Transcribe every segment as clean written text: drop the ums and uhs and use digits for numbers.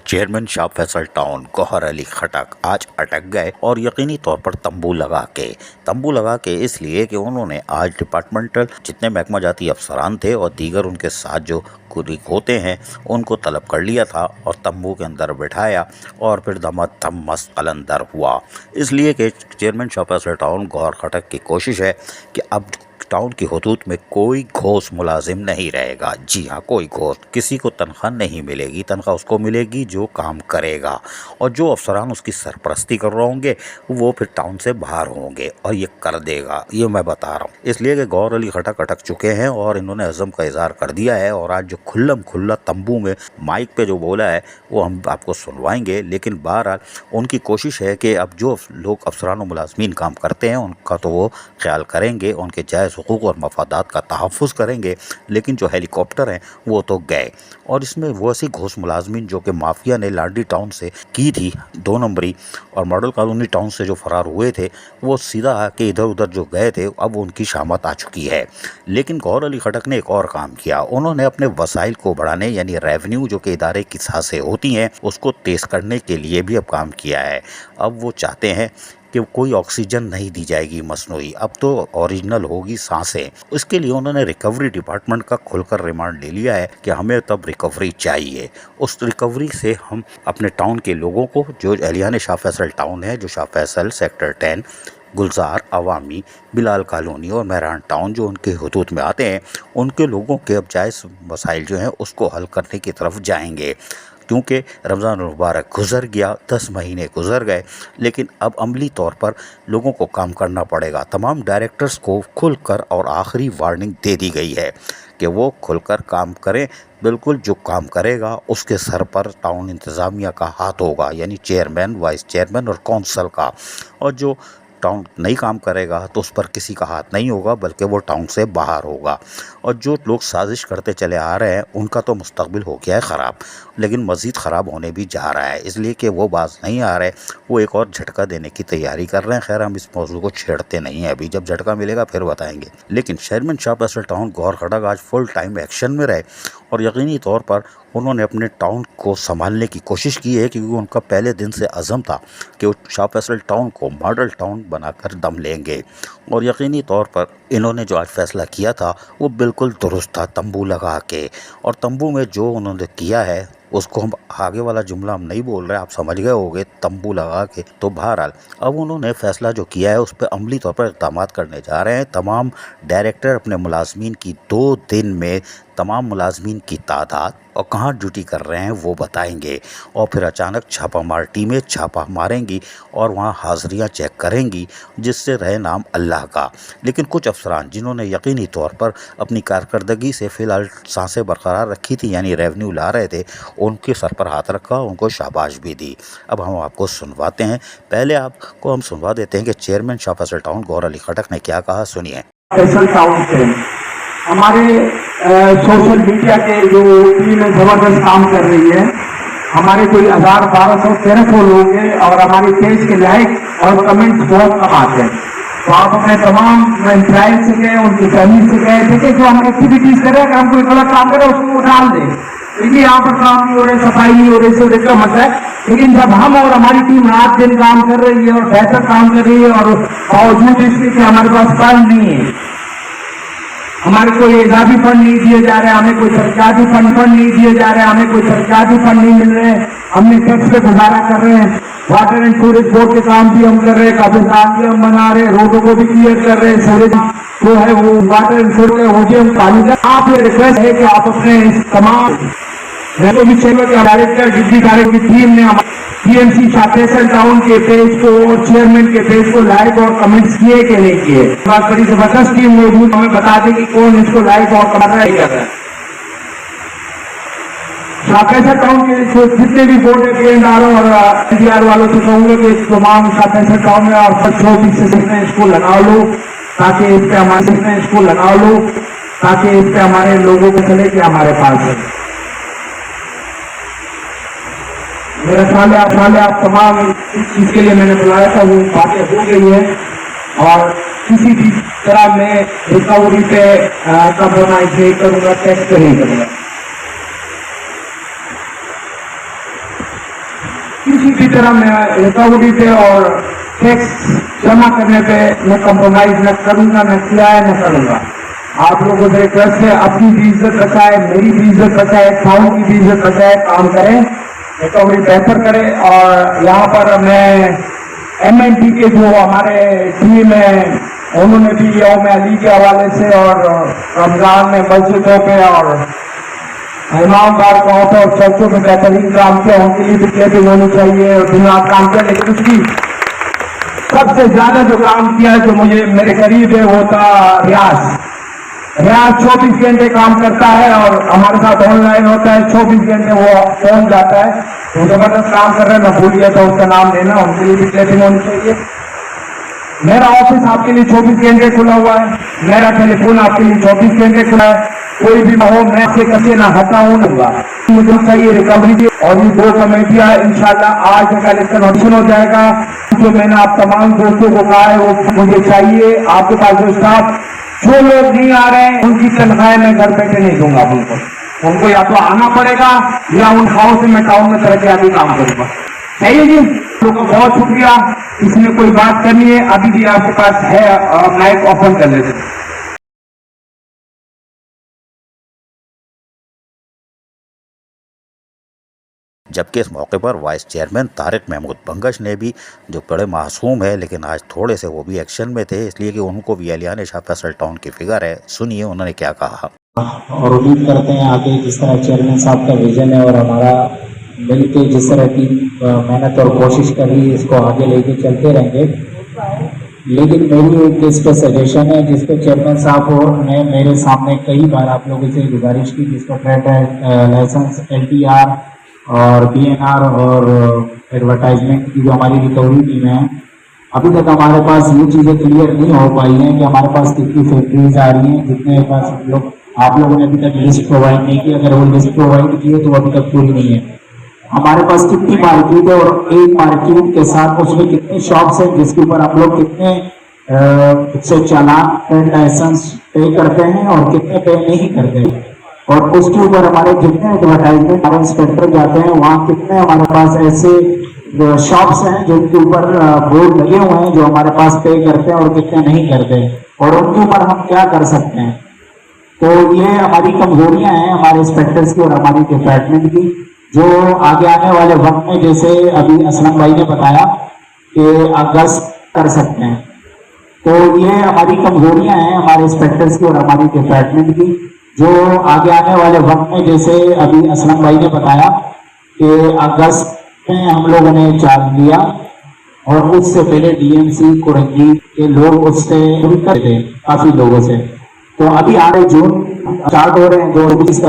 Chairman Shah Faisal town Gauhar Ali खटक आज अटक गए और यकीनी तौर पर तंबू लगा के इसलिए कि उन्होंने आज डिपार्टमेंटल जितने महकमा जाती अफसरान थे और दीगर उनके साथ जो कुरीक होते हैं उनको तलब कर लिया था और तंबू के अंदर बिठाया और फिर दम मस्त कलंदर हुआ। इसलिए कि चेयरमैन शाह फैसल टाउन गौहर खटक की कोशिश है कि अब टाउन की हदूद में कोई घोष मुलाजिम नहीं रहेगा। जी हाँ, कोई घोष, किसी को तनख्वाह नहीं मिलेगी। तनख्वाह उसको मिलेगी जो काम करेगा और जो अफसरान उसकी सरपरस्ती कर रहे होंगे वो फिर टाउन से बाहर होंगे और ये कर देगा, ये मैं बता रहा हूँ। इसलिए कि गौहर अली खटक अटक चुके हैं और इन्होंने अज़म का इजहार कर दिया है और आज जो खुल्लम खुल्ला तंबू में माइक पे जो बोला है वो हम आपको सुनवाएंगे। लेकिन बहरहाल उनकी कोशिश है कि अब जो लोग अफसरान और मुलाजमीन काम करते हैं उनका तो वो ख्याल करेंगे, उनके जायज़ हुकूक और मफादात का तहफ़्फ़ुज़ करेंगे। लेकिन जो हेलीकॉप्टर हैं वो तो गए और इसमें वो ऐसी घोष मुलाजमीन जो कि माफिया ने लाडी टाउन से की थी 2 नंबरी और मॉडल कॉलोनी टाउन से जो फरार हुए थे वो सीधा आके इधर उधर जो गए थे अब उनकी शामत आ चुकी है। लेकिन गौहर अली खटक ने एक और काम किया, उन्होंने अपने वसाइल को बढ़ाने यानी रेवेन्यू जो कि इदारे की सांसें होती हैं उसको तेज़ करने के लिए भी अब काम किया है। अब वो चाहते हैं कि कोई ऑक्सीजन नहीं दी जाएगी मसनूई, अब तो ओरिजिनल होगी सांसें। इसके लिए उन्होंने रिकवरी डिपार्टमेंट का खुलकर रिमांड ले लिया है कि हमें तब रिकवरी चाहिए। उस रिकवरी से हम अपने टाउन के लोगों को, जो एहलियान शाह फैसल टाउन है, जो शाह फैसल सेक्टर 10 गुलजार अवामी बिलाल कॉलोनी और महरान टाउन जो उनके हुदूद में आते हैं उनके लोगों के अब जायज़ मसाइल जो हैं उसको हल करने की तरफ जाएंगे। क्योंकि रमज़ान मुबारक गुज़र गया, 10 महीने गुज़र गए, लेकिन अब अमली तौर पर लोगों को काम करना पड़ेगा। तमाम डायरेक्टर्स को खुलकर और आखिरी वार्निंग दे दी गई है कि वो खुलकर काम करें। बिल्कुल जो काम करेगा उसके सर पर टाउन इंतज़ामिया का हाथ होगा, यानी चेयरमैन, वाइस चेयरमैन और कौंसल का। और जो टाउन नहीं काम करेगा तो उस पर किसी का हाथ नहीं होगा, बल्कि वो टाउन से बाहर होगा। और जो लोग साजिश करते चले आ रहे हैं उनका तो मुस्तकबिल हो गया है ख़राब, लेकिन मज़ीद ख़राब होने भी जा रहा है। इसलिए कि वो बाज नहीं आ रहे, वो एक और झटका देने की तैयारी कर रहे हैं। खैर हम इस मौजू को छेड़ते नहीं हैं अभी, जब झटका मिलेगा फिर बताएंगे। लेकिन चेयरमैन शाह फैसल टाउन गौहर खटक आज फुल टाइम एक्शन में रहे और यकीनी तौर पर उन्होंने अपने टाउन को संभालने की कोशिश की है, क्योंकि उनका पहले दिन से अज़म था कि वो शाह फैसल टाउन को मॉडल टाउन बनाकर दम लेंगे। और यकीनी तौर पर इन्होंने जो आज फैसला किया था वो बिल्कुल दुरुस्त था, तंबू लगा के। और तंबू में जो उन्होंने किया है उसको हम आगे वाला जुमला हम नहीं बोल रहे, आप समझ गए होंगे, तंबू लगा के। तो बहरहाल अब उन्होंने फैसला जो किया है उस पर अमली तौर पर इक़दाम करने जा रहे हैं। तमाम डायरेक्टर अपने मुलाजमीन की 2 दिन में तमाम मुलाजमीन की तादाद और कहाँ ड्यूटी कर रहे हैं वो बताएंगे और फिर अचानक छापामार टीमें छापा मारेंगी और वहाँ हाज़िरियाँ चेक करेंगी, जिससे रहे नाम अल्लाह का। लेकिन कुछ अफसरान जिन्होंने यकीनी तौर पर अपनी कारकर्दगी से फ़िलहाल सांसें बरकरार रखी थी, यानी रेवेन्यू ला रहे थे, उनके सर पर हाथ रखा, उनको शाबाश भी दी। अब हम आपको सुनवाते हैं। पहले आपको हम सुनवा देते हैं कि चेयरमैन शाह फैसल टाउन गौहर अली खटक ने क्या कहा, सुनिए। फैसल टाउन से हमारे सोशल मीडिया के जो टीम है जबरदस्त काम कर रही है। हमारे कोई 1000-1200-1300 लोग हैं और हमारे पेज के लाइक और कमेंट्स बहुत कम आते हैं। तो आप अपने तमाम एम्प्लॉय से गए, उनकी फैमिली से गए, देखिए जो हम एक्टिविटीज कर रहे हैं, हम कोई गलत काम कर रहे हैं उसको डाल दें, क्योंकि यहाँ पर काम नहीं हो रहे, सफाई नहीं हो रही, इससे देखा मसला है। लेकिन जब हम और हमारी टीम रात दिन काम कर रही है और बेहतर काम कर रही है और बावजूद इसके कि हमारे पास फंड नहीं है, हमारे कोई इजाफी फंड नहीं दिए जा रहे, हमें कोई सरकारी फंड नहीं दिए जा रहे, हमें कोई सरकारी फंड नहीं मिल रहे, हमने टैक्स पे गुजारा कर रहे हैं, वाटर एंड सीवरेज बोर्ड के काम भी हम कर रहे हैं, कब्रिस्तान भी हम बना रहे हैं, रोडों को भी क्लियर कर रहे हैं, सीवरेज जो है वो वाटर एंड सीवरेज हो गए हम पानी का। आप ये रिक्वेस्ट है कि आप अपने तमाम डायरेक्टर डिप्टी डायरेक्टर की टीम ने टीएमसी शाह फैसल टाउन के पेज को और चेयरमैन के पेज को लाइक और कमेंट्स किए कि नहीं किए। बात बड़ी जबरदस्त टीम मौजूद, हमें बता दें कि कौन इसको लाइक और कमेंट कर रहा है। शाह फैसल टाउन के जितने भी बोर्ड क्लियरदारों और एनडीआर वालों से कहूंगा कि तमाम शाह फैसल टाउन में और 24 से इसको लगा लो, ताकि इस पे हमारे लोगों को चले कि हमारे पास है। मेरा ख्याल है आप तमाम इस चीज के लिए मैंने बुलाया था वो बातें हो गई है और किसी भी तरह मैं रिकवरी पे कम्प्रोमाइज नहीं करूंगा, टैक्स पे नहीं करूंगा। किसी भी तरह मैं रिकवरी पे और टैक्स जमा करने पे मैं कम्प्रोमाइज न करूंगा, न किया है न करूंगा। आप लोगों से रिक्वेस्ट है, अपनी भी इज्जत बचाए, मेरी भी इज्जत बचाए, टाउन की भी इज्जत बचाए, काम करें, रिकवरी बेहतर करें। और यहाँ पर मैं MNT के जो हमारे टीम है उन्होंने भी यौम अली के हवाले से और रमजान में मस्जिदों पे और इमामबार गाँव पे और चर्चों में बेहतरीन काम किया, उनके लिए भी क्लेपिंग होनी चाहिए और धन्यवाद काम किया। लेकिन उसकी सबसे ज्यादा जो काम किया है, जो मुझे मेरे करीब है, वो था रियाज। रियाज 24 घंटे काम करता है और हमारे साथ ऑनलाइन होता है, 24 घंटे वो पहुंच जाता है। तो जबरदस्त काम कर रहे हैं, मैं भूल गया था उसका नाम लेना, उनके लिए भी क्लेपिंग होनी चाहिए। मेरा ऑफिस आपके लिए 24 घंटे खुला हुआ है, मेरा टेलीफोन आपके लिए 24 घंटे खुला है। कोई भी हो, मैं आपसे कभी ना हटाऊं होगा, मुझे चाहिए रिकवरी की। और ये 2 कमेटियां इंशाल्लाह आज का इलेक्शन हो जाएगा। जो मैंने आप तमाम दोस्तों को कहा है वो मुझे चाहिए। आपके पास जो स्टाफ, जो लोग नहीं आ रहे हैं उनकी तनख्वाह मैं घर बैठे नहीं दूंगा उनको या तो आना पड़ेगा या उन खाओं से मैं टाउन में तरक्याती काम करूंगा। चाहिए जी, लोगों का बहुत शुक्रिया। इसमें कोई बात करनी है अभी भी आपके पास है, माइक ओपन कर लेते हैं। जबकि इस मौके पर वाइस चेयरमैन तारिक महमूद बंगश ने भी, जो बड़े मासूम है लेकिन आज थोड़े से वो भी एक्शन में थे, इसलिए कि उनको भी एलियान शाह फैसल टाउन की फिगर है। सुनिए उन्होंने क्या कहा। और उम्मीद करते हैं आगे जिस तरह चेयरमैन साहब का विजन है और हमारा मिलके जिस तरह की मेहनत और कोशिश कर रही है, इसको आगे लेके चलते रहेंगे। लेकिन मेरी एक इस पर सजेशन है जिसको चेयरमैन साहब ने मेरे सामने कई बार आप लोगों से गुजारिश की, जिसको ट्रेड लाइसेंस, LTR और BNR और एडवर्टाइजमेंट की जो हमारी रिकवरी टीम है, अभी तक हमारे पास ये चीज़ें क्लियर नहीं हो पाई हैं कि हमारे पास कितनी फैक्ट्रीज आ रही हैं, जितने पास आप लोगों ने अभी तक लिस्ट प्रोवाइड नहीं की। अगर वो लिस्ट प्रोवाइड की है तो अभी तक पूरी नहीं है। हमारे पास कितनी मार्केट है और एक मार्केट के साथ उसमें कितने शॉप्स हैं जिसके ऊपर हम लोग कितने से चालान, ट्रेड लाइसेंस पे करते हैं और कितने पे नहीं करते हैं। और उसके ऊपर हमारे जितने एडवर्टाइजमेंट हमारे इंस्पेक्टर जाते हैं वहाँ कितने हमारे पास ऐसे शॉप्स हैं जिनके ऊपर बोर्ड लगे हुए हैं जो हमारे पास पे करते हैं और कितने नहीं करते, और उनके ऊपर हम क्या कर सकते हैं। तो ये हमारी कमजोरियां हैं हमारे इंस्पेक्टर्स की और हमारी डिपार्टमेंट की, जो आगे आने वाले वक्त में, जैसे अभी असलम भाई ने बताया कि अगस्त कर सकते हैं। तो ये हमारी कमजोरियां हैं हमारे इंस्पेक्टर्स की और हमारी डिपार्टमेंट की, जो आगे आने वाले वक्त में, जैसे अभी असलम भाई ने बताया कि अगस्त में हम लोगों ने चार्ज लिया और उससे पहले DMC कुरंगी के लोग उससे कर थे काफी लोगों से। तो अभी आ रहे जून स्टार्ट हो रहे हैं 2020 का,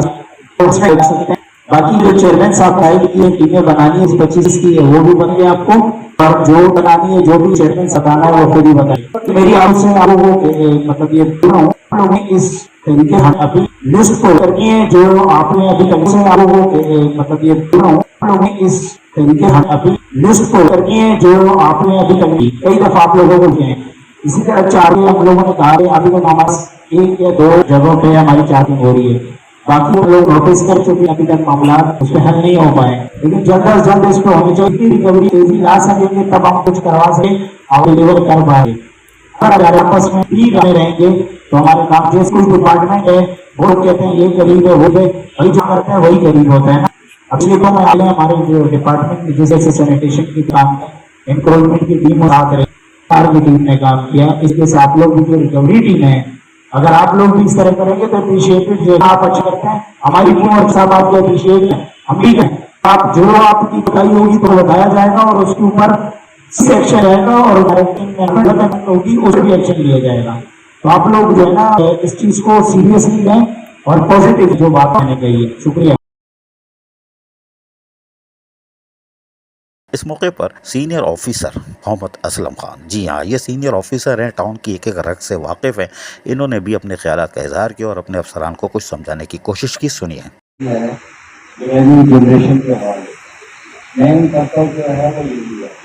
उसमें लग सकते हैं। बाकी जो चेयरमैन साहब राइड की टीमें बनानी है, 25 की है, वो भी बन गए आपको, और जो बनानी है, जो भी चेयरमैन सताना है वो खुद ही बताइए। मेरी आपसे आपको मतलब ये लोग इस तरीके हम अभी लिस्ट को करनी है जो आपने अभी तक से आपको मतलब ये लोग इस तरीके हम अभी लिस्ट को करनी है जो आपने अभी तक कई दफा आप लोगों को किए। इसी तरह 4 हम लोगों ने कहा अभी तक हमारे 1 या 2 जगहों पे हमारी चार्जिंग हो रही है, बाकी लोग नोटिस कर चुके हैं, अभी तक मामला उस पर हल नहीं हो पाए। लेकिन जल्द अज जल्द इस पर होनी चाहिए, रिकवरी तेजी ला सकेंगे तब हम कुछ करवा सके और डिलीवर कर पाए। अगर आपस में भी बने रहेंगे तो हमारे काम जो स्कूल डिपार्टमेंट है वो कहते हैं ये करीब है, वो वही जो करते हैं वही करीब होता है ना। अभी देखो मैं हमारे जो डिपार्टमेंट में जैसे सैनिटेशन की काम इंक्रोचमेंट की टीम साथ रहे, की टीम ने काम किया। इसके से आप लोग भी जो रिकवरी टीम है, अगर आप लोग भी इस तरह करेंगे तो अप्रिशिएटेड जो आप अच्छे करते हैं, हमारी टीम और साहब आपको अप्रिशिएट है, हम भी करें। आप जो आपकी बताई होगी तो बताया जाएगा और उसके ऊपर एक्शन रहेगा और डायरेक्टिंग होगी उस पर भी एक्शन लिया जाएगा। तो आप लोग जो है ना इस चीज को सीरियसली लें और पॉजिटिव जो बात आने गई है। शुक्रिया। इस मौके पर सीनियर ऑफिसर मोहम्मद असलम खान, जी हाँ ये सीनियर ऑफिसर हैं, टाउन की एक एक रग से वाकिफ हैं, इन्होंने भी अपने ख्यालात का इजहार किया और अपने अफसरान को कुछ समझाने की कोशिश की। सुनिए। जनरेशन के हवाले मेन पर्पज जो है वो यही है।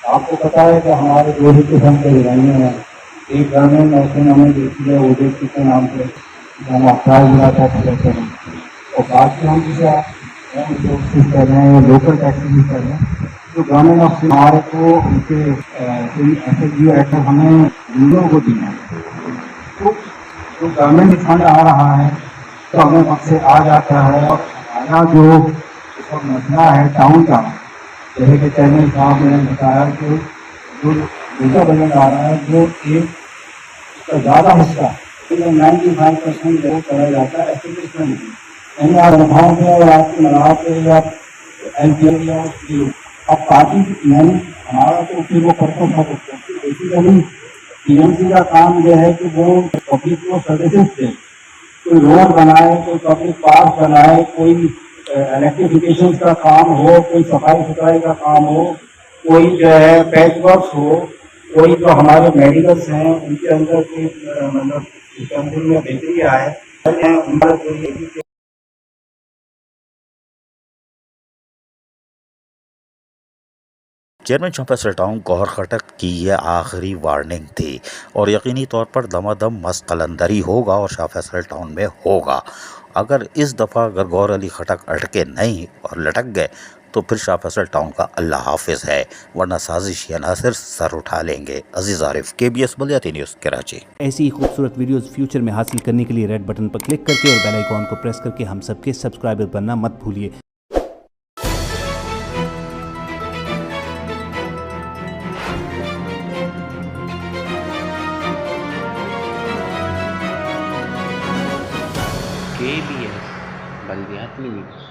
आपको पता है कि हमारे 2 ही किस्म के गाने हैं, एक गाने में ऐसे नामे देखी है ओडेसी के नाम से हम अफराज टैक्स लेते हैं, और बाकी हम जिसे कर रहे हैं या लोकल टैक्स भी कर रहे हैं, तो गवर्नमेंट ऑफ हमारे को उनके एसएसजी एक्टर हमें यूनियन को दिए हैं। तो जो गवर्नमेंट फंड आ रहा है तो हमें वक्त से आ जाता है। और हमारा जो इसका मसला है टाउन का, जैसे कि चेयरमैन साहब ने बताया कि जो दूसरा बजट आ रहा है वो एक उसका ज़्यादा हिस्सा 95% जो करा जाता है एस्टिमेशन में, यानी आप अनुभव में और आपकी मनाव पे या एल या अब पार्टी यानी हमारा तो फिर वो करता था बेसिकली टीएमसी का काम यह है कि वो पब्लिक को सर्विसेज दे, कोई रोड बनाए, कोई पब्लिक पार्क बनाए, कोई इलेक्ट्रिफिकेशन का काम हो, कोई सफाई सुथराई का काम हो, कोई जो है पैच वर्क हो, कोई तो हमारे मेडिकल्स हैं उनके अंदर कोई मतलब उसके अंदर में बेहतरी आए। चेयरमैन शाह फैसल टाउन गौहर खटक की यह आखिरी वार्निंग थी और यकीनी तौर पर दमादम मस्त कलंदरी होगा और शाह फैसल टाउन में होगा। अगर इस दफ़ा अगर गौहर अली खटक अटके नहीं और लटक गए तो फिर शाह फैसल टाउन का अल्लाह हाफिज़ है, वरना साजिशी अनासिर सर उठा लेंगे। अजीज़ आरिफ, KBS बलियाती न्यूज़, कराची। ऐसी ही खूबसूरत वीडियोस फ्यूचर में हासिल करने के लिए रेड बटन पर क्लिक करके और बेल आइकॉन को प्रेस करके हम सबके सब्सक्राइबर बनना मत भूलिए। KBS बलियाती न्यूज़।